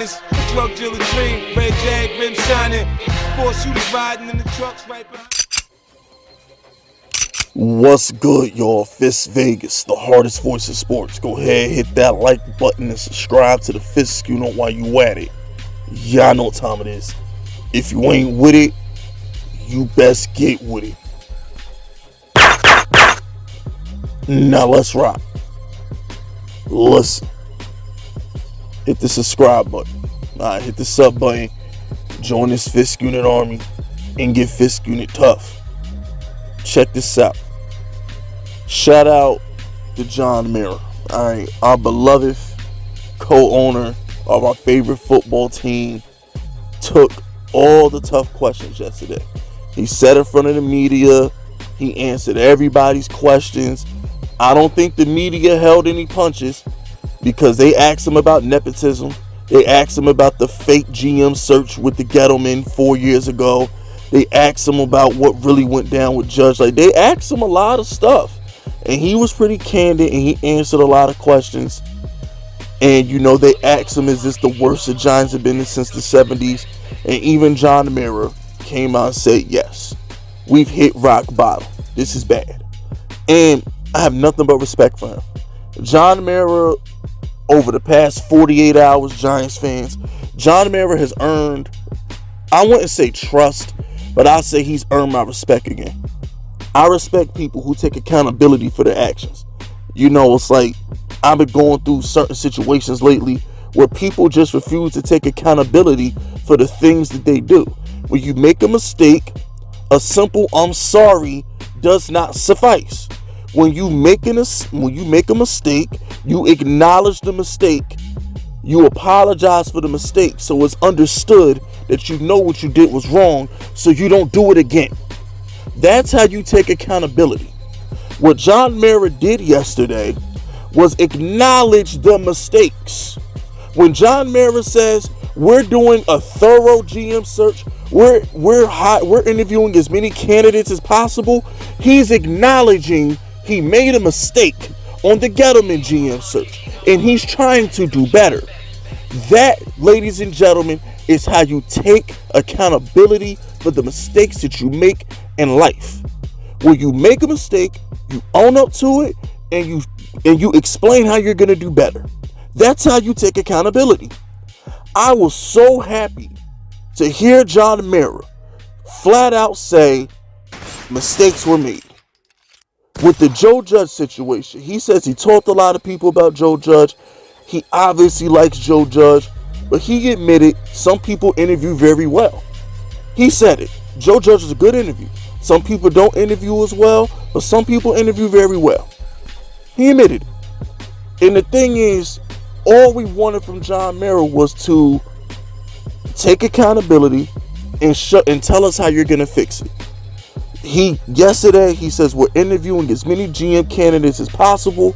finest. Drug dealer dream, red jag rim shining. Four shooters riding in the trucks right behind. What's good, y'all? Fist Vegas, the hardest voice in sports. Go ahead, hit that like button and subscribe to the Fist Schooner while you at it. Y'all know what time it is. If you ain't with it, you best get with it. Now let's rock. Listen. Hit the subscribe button. Alright, hit the sub button. Join this Fist Unit army and get Fist Unit tough. Check this out. Shout out to John Mara. Alright, our beloved co-owner of our favorite football team took all the tough questions yesterday. He sat in front of the media. He answered everybody's questions. I don't think the media held any punches because they asked him about nepotism. They asked him about the fake GM search with the Gettleman 4 years ago. They asked him about what really went down with Judge. Like, they asked him a lot of stuff. And he was pretty candid and he answered a lot of questions. And, you know, they asked him, is this the worst the Giants have been in since the 70s? And even John Mara came out and said, yes, we've hit rock bottom. This is bad. And I have nothing but respect for him. John Mara, over the past 48 hours, Giants fans, John Mara has earned, I wouldn't say trust, but I'll say he's earned my respect again. I respect people who take accountability for their actions. You know, it's like I've been going through certain situations lately where people just refuse to take accountability for the things that they do. When you make a mistake, a simple I'm sorry does not suffice. When you make a mistake, you acknowledge the mistake. You apologize for the mistake so it's understood that you know what you did was wrong so you don't do it again. That's how you take accountability. What John Mara did yesterday was acknowledge the mistakes. When John Mara says we're doing a thorough GM search, we're interviewing as many candidates as possible, he's acknowledging he made a mistake on the Gettleman GM search and he's trying to do better. That, ladies and gentlemen, is how you take accountability for the mistakes that you make in life. When you make a mistake, you own up to it and you explain how you're going to do better. That's how you take accountability. I was so happy to hear John Mara flat out say mistakes were made. With the Joe Judge situation, he says he talked to a lot of people about Joe Judge. He obviously likes Joe Judge, but he admitted some people interview very well. He said it. Joe Judge is a good interview. Some people don't interview as well, but some people interview very well. He admitted it. And the thing is, all we wanted from John Mara was to take accountability and tell us how you're going to fix it. Yesterday, he says we're interviewing as many GM candidates as possible,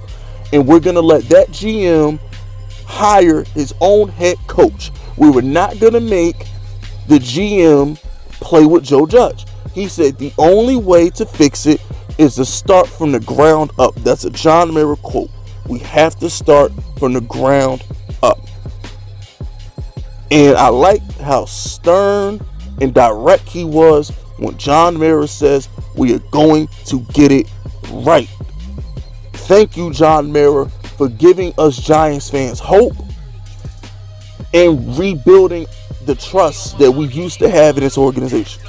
and we're going to let that GM hire his own head coach. We were not going to make the GM play with Joe Judge. He said the only way to fix it is to start from the ground up. That's a John Mara quote. We have to start from the ground up. And I liked how stern and direct he was when John Mara says we are going to get it right. Thank you, John Mara, for giving us Giants fans hope and rebuilding the trust that we used to have in this organization.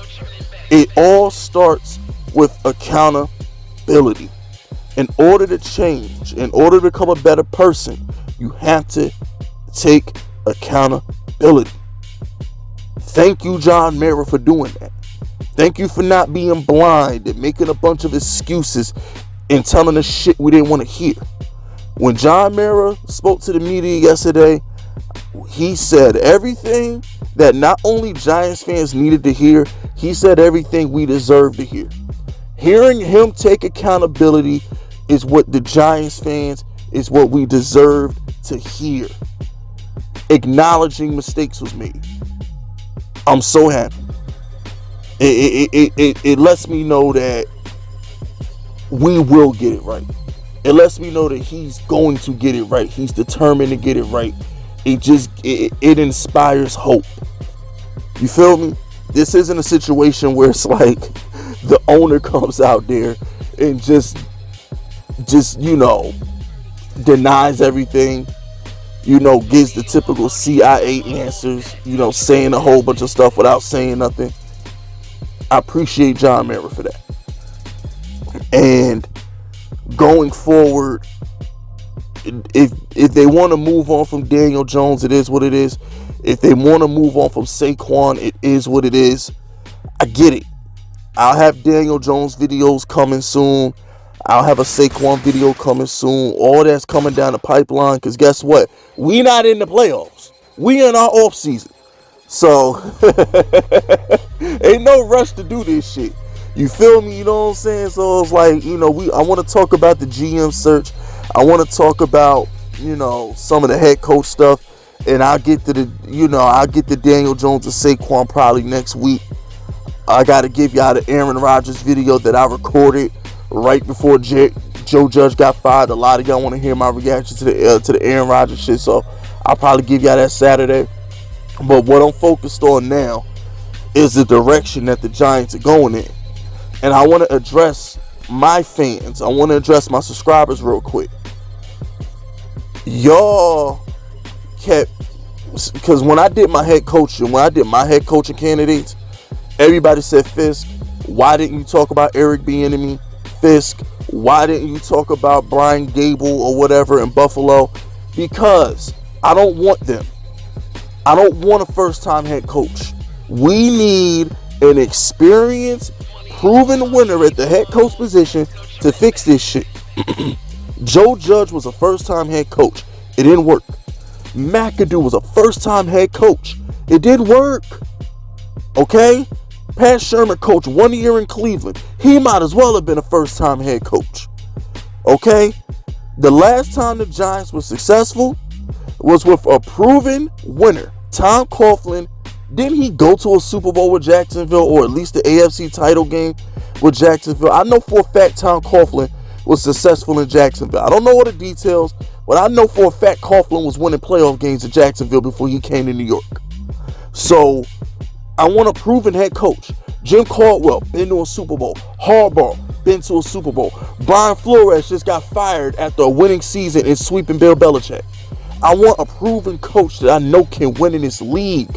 It all starts with accountability. In order to change, in order to become a better person, you have to take accountability. Thank you, John Mara, for doing that. Thank you for not being blind and making a bunch of excuses and telling us shit we didn't want to hear. When John Mara spoke to the media yesterday, he said everything that not only Giants fans needed to hear, he said everything we deserve to hear. Hearing him take accountability is what the Giants fans, is what we deserved to hear. Acknowledging mistakes was made. I'm so happy. It lets me know that we will get it right. It lets me know that he's going to get it right. He's determined to get it right. it inspires hope. You feel me? This isn't a situation where it's like the owner comes out there and just denies everything, gives the typical CIA answers, saying a whole bunch of stuff without saying nothing. I appreciate John Mara for that. And going forward, if they want to move on from Daniel Jones, it is what it is. If they want to move on from Saquon, it is what it is. I get it. I'll have Daniel Jones videos coming soon. I'll have a Saquon video coming soon. All that's coming down the pipeline, because guess what? We not in the playoffs. We in our off season. So ain't no rush to do this shit. You feel me? You know what I'm saying? So it's like, I want to talk about the GM search. I want to talk about, some of the head coach stuff. And I'll get to the Daniel Jones and Saquon probably next week. I got to give y'all the Aaron Rodgers video that I recorded right before Joe Judge got fired. A lot of y'all want to hear my reaction to the Aaron Rodgers shit. So I'll probably give y'all that Saturday. But what I'm focused on now is the direction that the Giants are going in. And I want to address my fans. I want to address my subscribers real quick. Y'all kept, because when I did my head coaching candidates, everybody said, Fisk, why didn't you talk about Eric Bieniemy? Fisk, why didn't you talk about Brian Gable or whatever in Buffalo? Because I don't want them. I don't want a first-time head coach. We need an experienced, proven winner at the head coach position to fix this shit. Joe Judge was a first-time head coach. It didn't work. McAdoo was a first-time head coach. It didn't work. Okay? Pat Shermer coached 1 year in Cleveland. He might as well have been a first-time head coach. Okay? The last time the Giants were successful was with a proven winner. Tom Coughlin, didn't he go to a Super Bowl with Jacksonville, or at least the AFC title game with Jacksonville? I know for a fact Tom Coughlin was successful in Jacksonville. I don't know all the details, but I know for a fact Coughlin was winning playoff games in Jacksonville before he came to New York. So I want a proven head coach. Jim Caldwell, been to a Super Bowl. Harbaugh, been to a Super Bowl. Brian Flores just got fired after a winning season in sweeping Bill Belichick. I want a proven coach that I know can win in this league.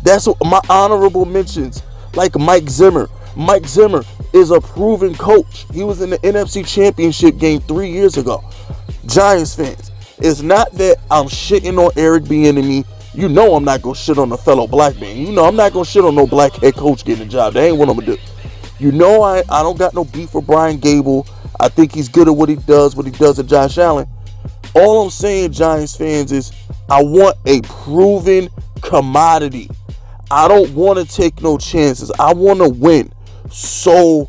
That's what my honorable mentions, like Mike Zimmer. Mike Zimmer is a proven coach. He was in the NFC Championship game 3 years ago. Giants fans, it's not that I'm shitting on Eric Bieniemy. You know I'm not going to shit on a fellow black man. You know I'm not going to shit on no black head coach getting a job. That ain't what I'm going to do. You know I don't got no beef with Brian Gable. I think he's good at what he does at Josh Allen. All I'm saying, Giants fans, is I want a proven commodity. I don't want to take no chances. I want to win so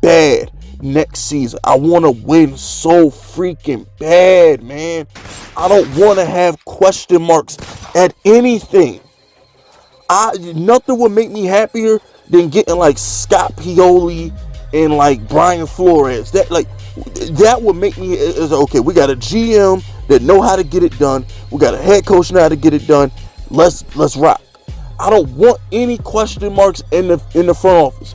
bad next season. I want to win so freaking bad, man. I don't want to have question marks at anything. Nothing would make me happier than getting like Scott Pioli and like Brian Flores. That would make me, okay, we got a GM that know how to get it done. We got a head coach know how to get it done. Let's rock. I don't want any question marks in the front office.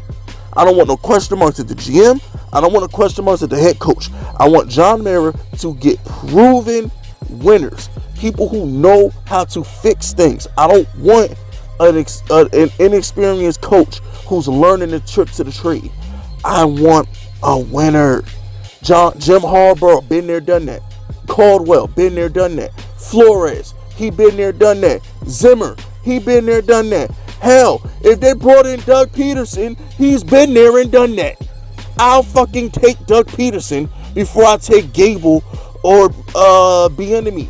I don't want no question marks at the GM. I don't want no question marks at the head coach. I want John Mara to get proven winners, people who know how to fix things. I don't want an inexperienced coach who's learning the trick to the trade. I want a winner. Jim Harbaugh, been there, done that. Caldwell, been there, done that. Flores, he been there, done that. Zimmer, he been there, done that. Hell, if they brought in Doug Peterson, he's been there and done that. I'll fucking take Doug Peterson before I take Gable or Bieniemy.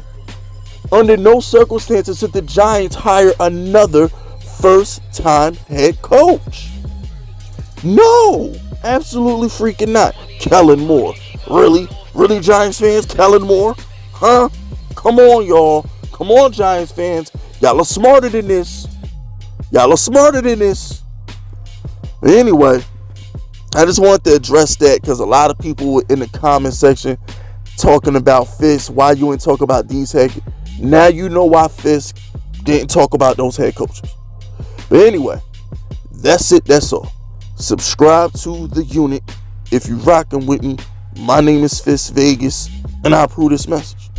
Under no circumstances should the Giants hire another first-time head coach. No, absolutely freaking not. Kellen Moore. Really? Really, Giants fans? Kellen Moore? Huh? Come on, y'all. Come on, Giants fans. Y'all are smarter than this. Y'all are smarter than this. But anyway, I just wanted to address that because a lot of people were in the comment section talking about Fisk. Why you ain't talk about these Now you know why Fisk didn't talk about those head coaches. But anyway, that's it. That's all. Subscribe to the unit if you rocking with me. My name is Fisk Vegas, and I approve this message.